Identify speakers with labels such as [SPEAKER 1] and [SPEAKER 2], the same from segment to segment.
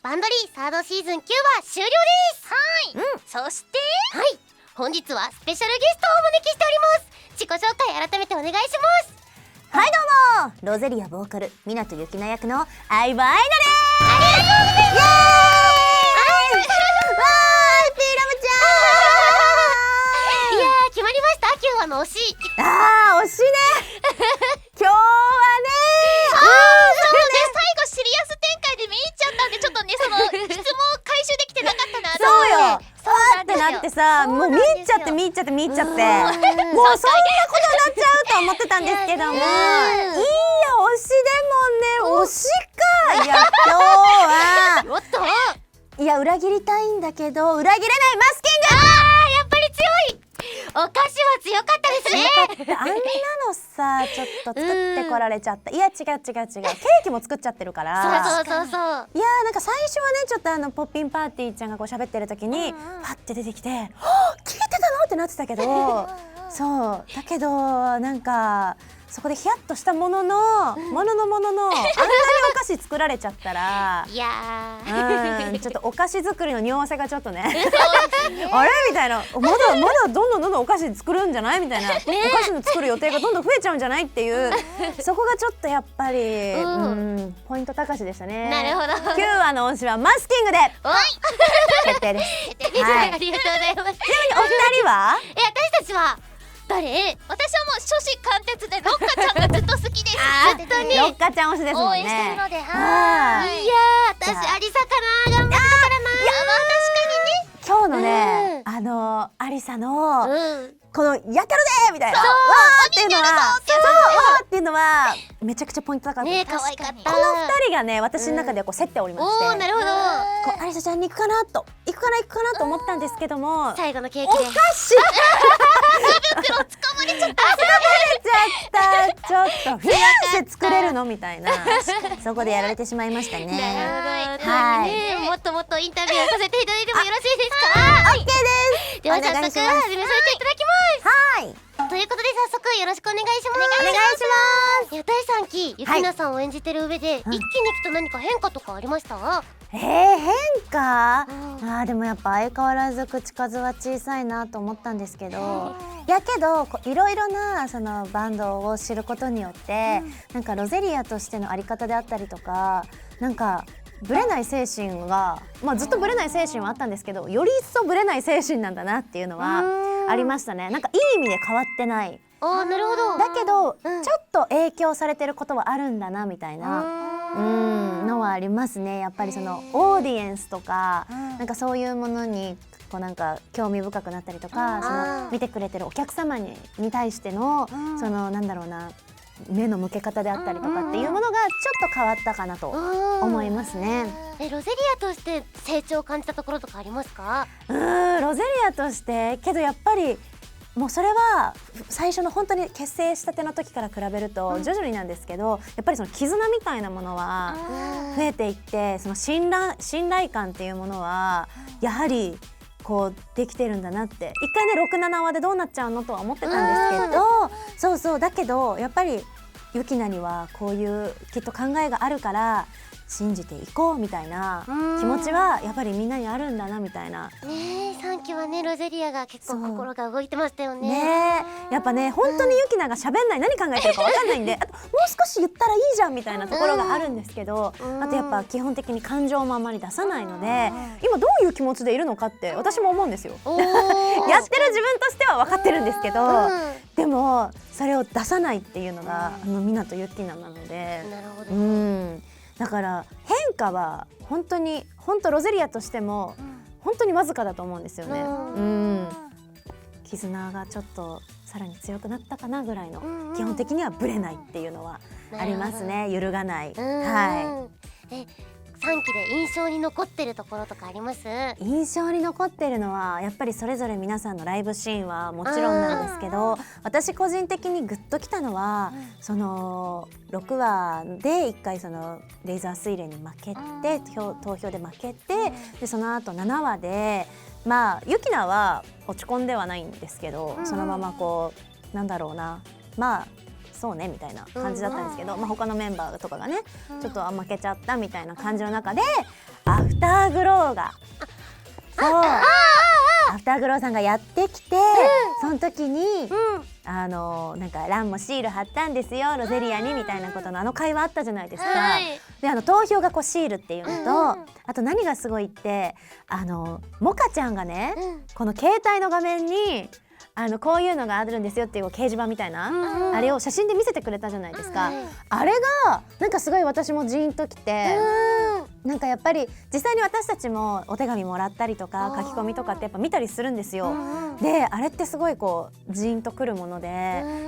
[SPEAKER 1] バンドリーサードシーズン9は終了です。
[SPEAKER 2] そして
[SPEAKER 1] 本日はスペシャルゲストをお招きしております。自己紹介改めてお願いします。
[SPEAKER 3] はいどうも、ロゼリアボーカル湊ゆきな役の相葉愛菜です。
[SPEAKER 1] ありがとうございます。
[SPEAKER 3] イエーイわーピーラムち
[SPEAKER 1] いやー決まりました。今日は推し
[SPEAKER 3] ゃん。惜しいね今日はね
[SPEAKER 2] そうね、最後シリアス展開で見入っちゃったんで、ちょっとねその質問を回収できてなかったなと
[SPEAKER 3] そうよ、わーって
[SPEAKER 1] そうなんですよ
[SPEAKER 3] なってさ、もう見入っちゃって見入っちゃって見入っちゃって、もうそんなことになっちゃうと思ってたんですけども、いいや推しでもね、推しか。いや今日は
[SPEAKER 1] おっと
[SPEAKER 3] いや裏切りたいんだけど裏切れないマスキング。
[SPEAKER 1] やっぱり強い。お菓子は強かったですね。
[SPEAKER 3] あんなのさ、ちょっと作ってこられちゃった。いや違うケーキも作っちゃってるから
[SPEAKER 1] そう
[SPEAKER 3] いやなんか最初はね、ちょっとポッピンパーティーちゃんがこう喋ってる時にパッて出てきて、はぁ聞いてたのってなってたけどそうだけどなんかそこでヒヤッとしたもののあんなにお菓子作られちゃったら
[SPEAKER 1] いや
[SPEAKER 3] ちょっとお菓子作りの匂わせがちょっとねあれみたいな、まだどんどんお菓子作るんじゃないみたいな、お菓子の作る予定がどんどん増えちゃうんじゃないっていうそこがちょっとやっぱり、ポイント高しでしたね。
[SPEAKER 1] なるほど。
[SPEAKER 3] 9話の推しはマスキングで決定です。はい、
[SPEAKER 1] ありがとうございます。
[SPEAKER 3] ちなみにお二人は
[SPEAKER 1] 私たちは誰？
[SPEAKER 2] 私はもう初子貫徹でロッカちゃんがずっと好きです。
[SPEAKER 1] 本当に
[SPEAKER 3] ロッカちゃん推しですもんね。
[SPEAKER 2] 応援してるので、
[SPEAKER 1] いやー私アリサかな、頑張ったからな。
[SPEAKER 3] 今日のね、アリサのこの「やけるで!」みたいな「わー!」っていうのはわーっていうのはめちゃくちゃポイント高かった。
[SPEAKER 1] ねえ可愛かった。
[SPEAKER 3] この2人がね、私の中ではこう競っておりまして、
[SPEAKER 1] おーなるほど。
[SPEAKER 3] こうアリサちゃんに行くかなとと思ったんですけども、
[SPEAKER 1] 最後のケー
[SPEAKER 3] お
[SPEAKER 1] キで
[SPEAKER 3] 菓子ちょっとフィナンシェ作れるのみたいなそこでやられてしまいましたね。
[SPEAKER 1] なるほど。
[SPEAKER 3] はい
[SPEAKER 1] ねもっともっとインタビューをさせていただいてもよろしいですか？
[SPEAKER 3] オッケーです。
[SPEAKER 1] では早速
[SPEAKER 3] お願いし
[SPEAKER 1] 始めさせていただきます。
[SPEAKER 3] はい、
[SPEAKER 1] ということで早速よろしくお願いします。
[SPEAKER 3] お願いします。
[SPEAKER 1] いや第3期ゆきなさんを演じてる上で、一気にいくと何か変化とかありました？
[SPEAKER 3] 変化、でもやっぱ相変わらず口数は小さいなと思ったんですけど、やけどいろいろなそのバンドを知ることによって、なんかロゼリアとしてのあり方であったりとか、なんかブレない精神が、ずっとブレない精神はあったんですけど、より一層ブレない精神なんだなっていうのはありましたね。なんかいい意味で変わってない。
[SPEAKER 1] なるほど。
[SPEAKER 3] だけど、ちょっと影響されてることはあるんだなみたいなのはありますね。やっぱりそのオーディエンスとか、なんかそういうものにこうなんか興味深くなったりとか、その見てくれてるお客様に対してのそのなんだろうな、目の向け方であったりとかっていうものがちょっと変わったかなと思いますね。
[SPEAKER 1] ロゼリアとして成長を感じたところとかありますか？
[SPEAKER 3] ロゼリアとしてけどやっぱりもうそれは最初の本当に結成したての時から比べると徐々になんですけど、やっぱりその絆みたいなものは増えていって、その信頼感っていうものはやはりこうできてるんだなって。一回ね6、7話でどうなっちゃうのとは思ってたんですけど、そうだけどやっぱりユキナにはこういうきっと考えがあるから信じていこうみたいな気持ちはやっぱりみんなにあるんだなみたいな。
[SPEAKER 1] 3期はねロゼリアが結構心が動いてましたよね。
[SPEAKER 3] やっぱね本当にユキナが喋んない、何考えてるか分かんないんで、あともう少し言ったらいいじゃんみたいなところがあるんですけど、あとやっぱ基本的に感情もあまり出さないので、今どういう気持ちでいるのかって私も思うんですよ。やってる自分としては分かってるんですけど、でもそれを出さないっていうのが湊ユキナなので、
[SPEAKER 1] なるほど。
[SPEAKER 3] だから変化は本当ロゼリアとしても本当にわずかだと思うんですよね。絆がちょっとさらに強くなったかなぐらいの、基本的にはブレないっていうのはありますね。揺るがない。はい。
[SPEAKER 1] 3期で印象に残ってるところとかあります？
[SPEAKER 3] 印象に残ってるのはやっぱりそれぞれ皆さんのライブシーンはもちろんなんですけど、私個人的にグッときたのは、その6話で1回そのレーザー水蓮に負けて、投票で負けて、でその後7話でユキナは落ち込んではないんですけど、そのままこうなんだろうな、そうねみたいな感じだったんですけど、他のメンバーとかがねちょっと負けちゃったみたいな感じの中で、アフターグローがそうアフターグローさんがやってきて、その時になんかランもシール貼ったんですよロゼリアにみたいなことの会話あったじゃないですか。で投票がこうシールっていうのと、あと何がすごいってモカちゃんがね、この携帯の画面にこういうのがあるんですよっていう掲示板みたいな、あれを写真で見せてくれたじゃないですか。あれがなんかすごい私もジーンときて、なんかやっぱり実際に私たちもお手紙もらったりとか書き込みとかってやっぱ見たりするんですよ。であれってすごいこうジーンとくるもので、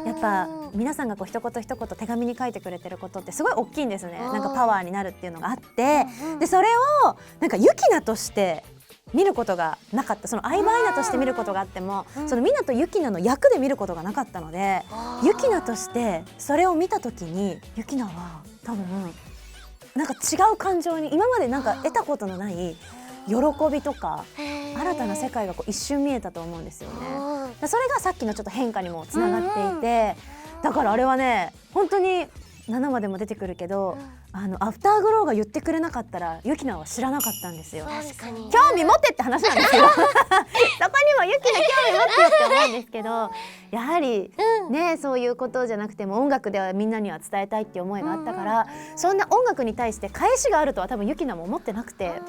[SPEAKER 3] やっぱ皆さんがこう一言一言手紙に書いてくれてることってすごい大きいんですね。なんかパワーになるっていうのがあって、でそれをなんかユキナとして見ることがなかった。その相葉アイナとして見ることがあっても、その湊ユキナの役で見ることがなかったので、ユキナとしてそれを見た時にユキナは多分なんか違う感情に、今までなんか得たことのない喜びとか新たな世界がこう一瞬見えたと思うんですよね。それがさっきのちょっと変化にもつながっていて、だからあれはね本当に7話でも出てくるけど、アフターグローが言ってくれなかったらユキナは知らなかったんですよ。
[SPEAKER 1] 確かに
[SPEAKER 3] 興味持ってって話なんですよそこにもユキナ興味持ってよって思うんですけど、やはりねそういうことじゃなくても音楽ではみんなには伝えたいっていう思いがあったから、そんな音楽に対して返しがあるとは多分ユキナも思ってなくて、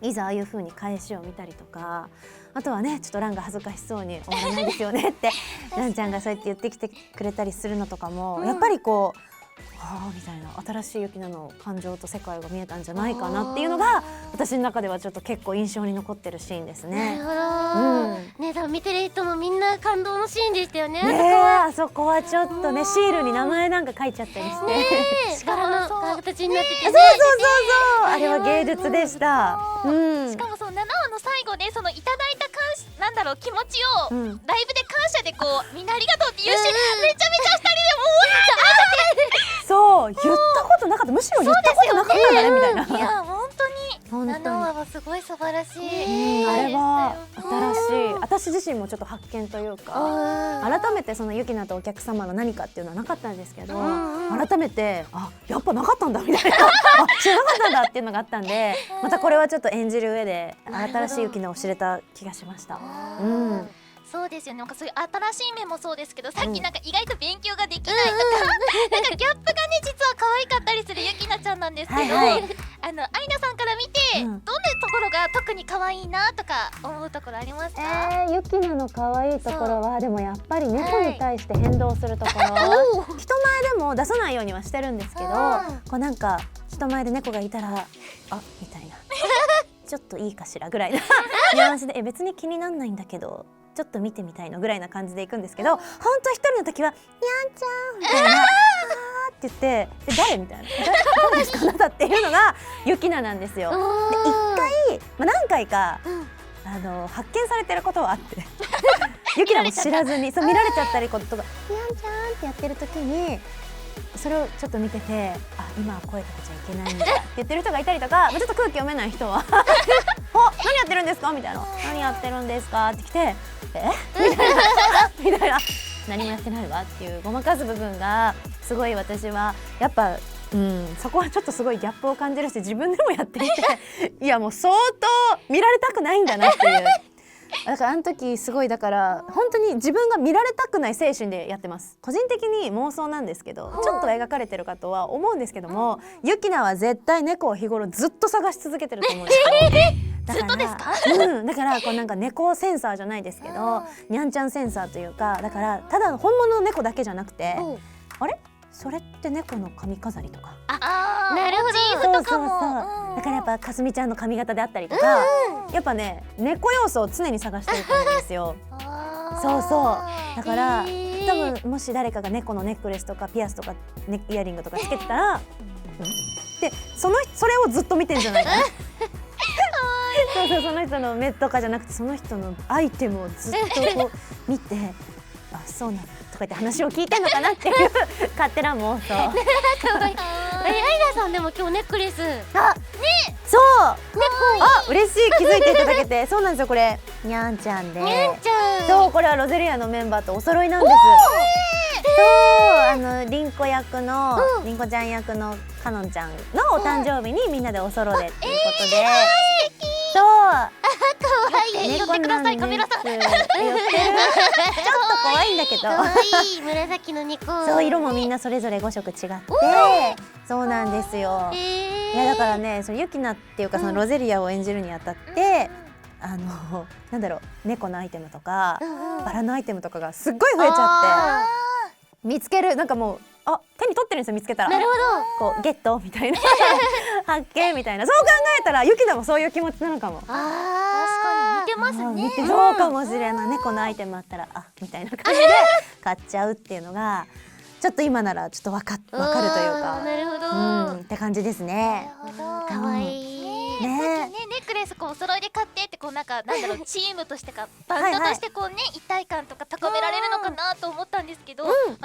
[SPEAKER 3] いざああいう風に返しを見たりとか、あとはねちょっとランが恥ずかしそうに終わらないですよねってランちゃんがそうやって言ってきてくれたりするのとかも、やっぱりこうみたいな新しいユキナの感情と世界が見えたんじゃないかなっていうのが私の中ではちょっと結構印象に残ってるシーンですね。
[SPEAKER 1] なるほど、ね、多分見てる人もみんな感動のシーンでしたよね。
[SPEAKER 3] あそこはちょっとねシールに名前なんか書いちゃったりして
[SPEAKER 1] 力の形になっててね。
[SPEAKER 3] そうあれは芸術でした。
[SPEAKER 2] しかもその7話の最後でそのいただいたなんだろう気持ちをライブで感謝でこうみんなありがとうって言うし、めちゃめちゃ2人でも
[SPEAKER 3] そう言ったことなかった、むしろ言ったことなかったんだねみたいな。
[SPEAKER 2] いや本当に7話はすごい素晴らしい。
[SPEAKER 3] あれは新しい、私自身もちょっと発見というか、改めてそのユキナとお客様の何かっていうのはなかったんですけど、改めてやっぱなかったんだみたいな知らなかったんだっていうのがあったんで、またこれはちょっと演じる上で新しいユキナを知れた気がしました。
[SPEAKER 2] そうですよね。なんかそういう新しい面もそうですけど、さっきなんか意外と勉強ができないとか、なんかギャップがね実は可愛かったりするユキナちゃんなんですけど、アイナさんから見て、どんなところが特に可愛いなとか思うところありますか？
[SPEAKER 3] ユキナの可愛いところはでもやっぱり猫に対して変動するところ、人前でも出さないようにはしてるんですけど、こうなんか人前で猫がいたらみたいなちょっといいかしらぐらいなニュアンスで別に気になんないんだけどちょっと見てみたいのぐらいな感じでいくんですけど、本当一人の時はにゃんちゃんみたいなって言って誰みたいな誰ですかあなたっていうのがユキナなんですよ。で一回、何回か発見されてることはあってユキナも知らずに見られちゃったりこととかにゃんちゃんってやってる時にそれをちょっと見てて今は声かけちゃいけないんだって言ってる人がいたりとか、ちょっと空気読めない人は何やってるんですかみたいな、何やってるんですかって来てみたいな何もやってないわっていうごまかす部分がすごい私はやっぱそこはちょっとすごいギャップを感じるし、自分でもやっていていやもう相当見られたくないんだなっていう。だからあの時すごいだから本当に自分が見られたくない精神でやってます。個人的に妄想なんですけどちょっと描かれてるかとは思うんですけども、ユキナは絶対猫を日頃ずっと探し続けてると思うんですよ。
[SPEAKER 2] ずっとですか？
[SPEAKER 3] だからこうなんか猫センサーじゃないですけどにゃんちゃんセンサーというか、だからただ本物の猫だけじゃなくてあれそれって猫の髪飾りとか、
[SPEAKER 2] なるほど、
[SPEAKER 3] そうだからやっぱかすみちゃんの髪型であったりとか、やっぱね猫要素を常に探してると思うんですよ。そうだから多分もし誰かが猫のネックレスとかピアスとかイヤリングとかつけてたらでそれをずっと見てんじゃないかなそうその人の目とかじゃなくてその人のアイテムをずっとこう見てそうなんだとか言って話を聞いてんのかなっていう勝手な妄想。
[SPEAKER 1] アイナさんでも今日ネックレス
[SPEAKER 3] そう嬉しい、気づいていただけてそうなんですよ、これにゃんちゃんで、そうこれはロゼリアのメンバーとお揃いなんです。りんこ役の、りんこちゃん役のかのんちゃんのお誕生日にみんなでおそろでっていうことで、そう
[SPEAKER 1] 可愛い
[SPEAKER 2] 寄ってくださいカメラさん。
[SPEAKER 3] 寄ってるちょっと怖いんだけど
[SPEAKER 1] 可愛い紫の猫。
[SPEAKER 3] そう色もみんなそれぞれ5色違ってそうなんですよ。いやだからね、そのユキナっていうかそのロゼリアを演じるにあたってなんだろう、猫のアイテムとかバラのアイテムとかがすっごい増えちゃって見つける、なんかもう手に取ってるんですよ、見つけたら。
[SPEAKER 1] なるほど。
[SPEAKER 3] こうゲットみたいな発見みたいな、そう考えたらユキナもそういう気持ちなのかも。
[SPEAKER 2] 確かに似てますね。
[SPEAKER 3] 似てそうかもしれない。猫のアイテムあったらみたいな感じで買っちゃうっていうのがちょっと今ならちょっとわかるというか、
[SPEAKER 1] なるほど。
[SPEAKER 3] って感じですね。
[SPEAKER 1] 可愛い。
[SPEAKER 2] さっきねネックレスこうお揃いで買ってってこうなんだろうチームとしてかバンドとしてこうね一体感とか高められるのかなと思ったんですけど、ロゼリ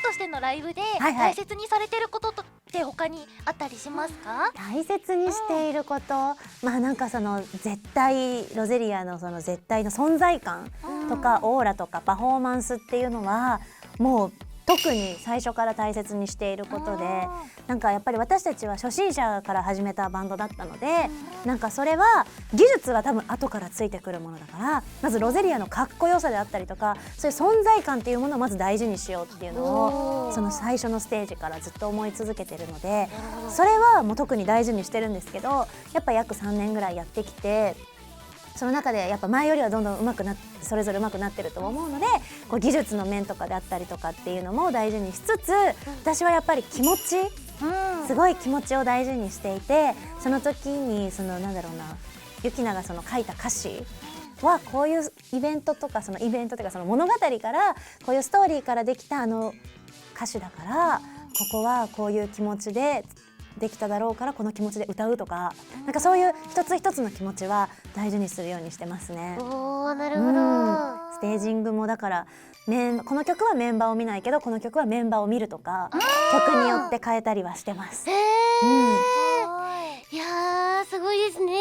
[SPEAKER 2] アとしてのライブで大切にされてることって他にあったりしますか？
[SPEAKER 3] 大切にしていること、なんかその絶対ロゼリアのその絶対の存在感とかオーラとかパフォーマンスっていうのはもう特に最初から大切にしていることで、なんかやっぱり私たちは初心者から始めたバンドだったので、なんかそれは技術は多分後からついてくるものだから、まずロゼリアのかっこよさであったりとか、そういう存在感っていうものをまず大事にしようっていうのをその最初のステージからずっと思い続けてるので、それはもう特に大事にしてるんですけど、やっぱ約3年ぐらいやってきて、その中でやっぱ前よりはどんどんそれぞれ上手くなってると思うので、こう技術の面とかであったりとかっていうのも大事にしつつ、私はやっぱり気持ち、すごい気持ちを大事にしていて、その時にそのなんだろうな、ユキナがその書いた歌詞はこういうイベントとか、そのイベントというかその物語からこういうストーリーからできた歌詞だから、ここはこういう気持ちでできただろうからこの気持ちで歌うとか、なんかそういう一つ一つの気持ちは大事にするようにしてますね。
[SPEAKER 1] なるほど。
[SPEAKER 3] ステージングもだからこの曲はメンバーを見ないけどこの曲はメンバーを見るとか、曲によって変えたりはしてます。
[SPEAKER 1] いやーすごいですね。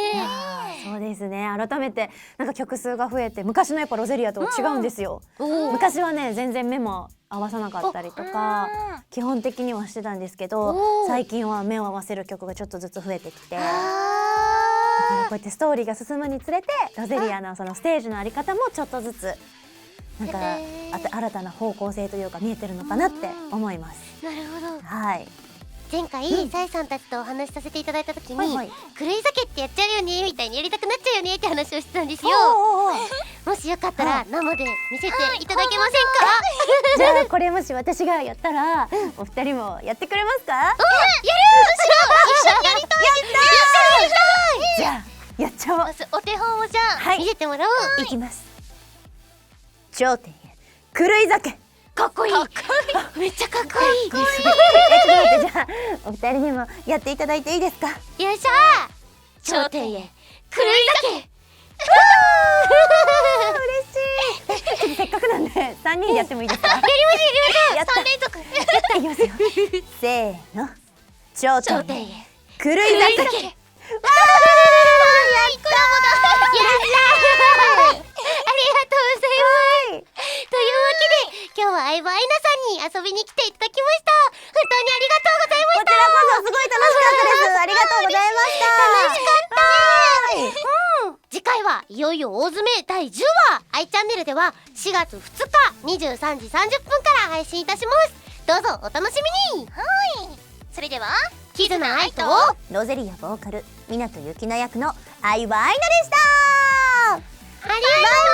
[SPEAKER 3] そうですね。改めてなんか曲数が増えて、昔のやっぱロゼリアとは違うんですよ。昔はね全然目も合わさなかったりとか基本的にはしてたんですけど、最近は目を合わせる曲がちょっとずつ増えてきて、だからこうやってストーリーが進むにつれてロゼリアのそのステージのあり方もちょっとずつなんか新たな方向性というか見えてるのかなって思います。
[SPEAKER 1] なるほど。
[SPEAKER 3] はい。
[SPEAKER 1] 前回さえさんたちとお話しさせていただいた時に、狂い酒ってやっちゃうよねみたいにやりたくなっちゃうよねって話をしてたんですよ。もしよかったら生で見せていただけませんか？
[SPEAKER 3] じゃあこれもし私がやったらお二人もやってくれますか？
[SPEAKER 1] やる！一緒にやりたい！
[SPEAKER 3] じゃあやっちゃおう。
[SPEAKER 2] まずお手本をじゃあ
[SPEAKER 1] 見せてもらおう。
[SPEAKER 3] いきます。頂点へ狂い酒。
[SPEAKER 1] かっこいい。めっちゃかっこいい。
[SPEAKER 3] ちょっと待って、じゃあお二人にもやっていただいていいですか？
[SPEAKER 1] よっしゃー。頂点へ狂い酒。
[SPEAKER 3] 嬉しい。ちょっとせっかくなんで3人でやってもいいですか？
[SPEAKER 1] やりましょう
[SPEAKER 3] やった。
[SPEAKER 2] 3連続
[SPEAKER 3] いきますよ。せーの。頂
[SPEAKER 1] 頂
[SPEAKER 3] 点へ
[SPEAKER 1] 点へ
[SPEAKER 3] 狂い
[SPEAKER 1] 狂い
[SPEAKER 3] 酒。
[SPEAKER 1] 酒。今日は相葉愛菜さんに遊びに来ていただきました。本当にありがとうございました。
[SPEAKER 3] こちらこそすごい楽しかったです。ありがとうございました。
[SPEAKER 1] 楽しかった。次回はいよいよ大詰め第10話。愛チャンネルでは4月2日23時30分から配信いたします。どうぞお楽しみに。
[SPEAKER 2] それでは
[SPEAKER 1] キズナアイと
[SPEAKER 3] ロゼリアボーカル湊ゆきな役の相葉愛菜でした。
[SPEAKER 1] ありがとう。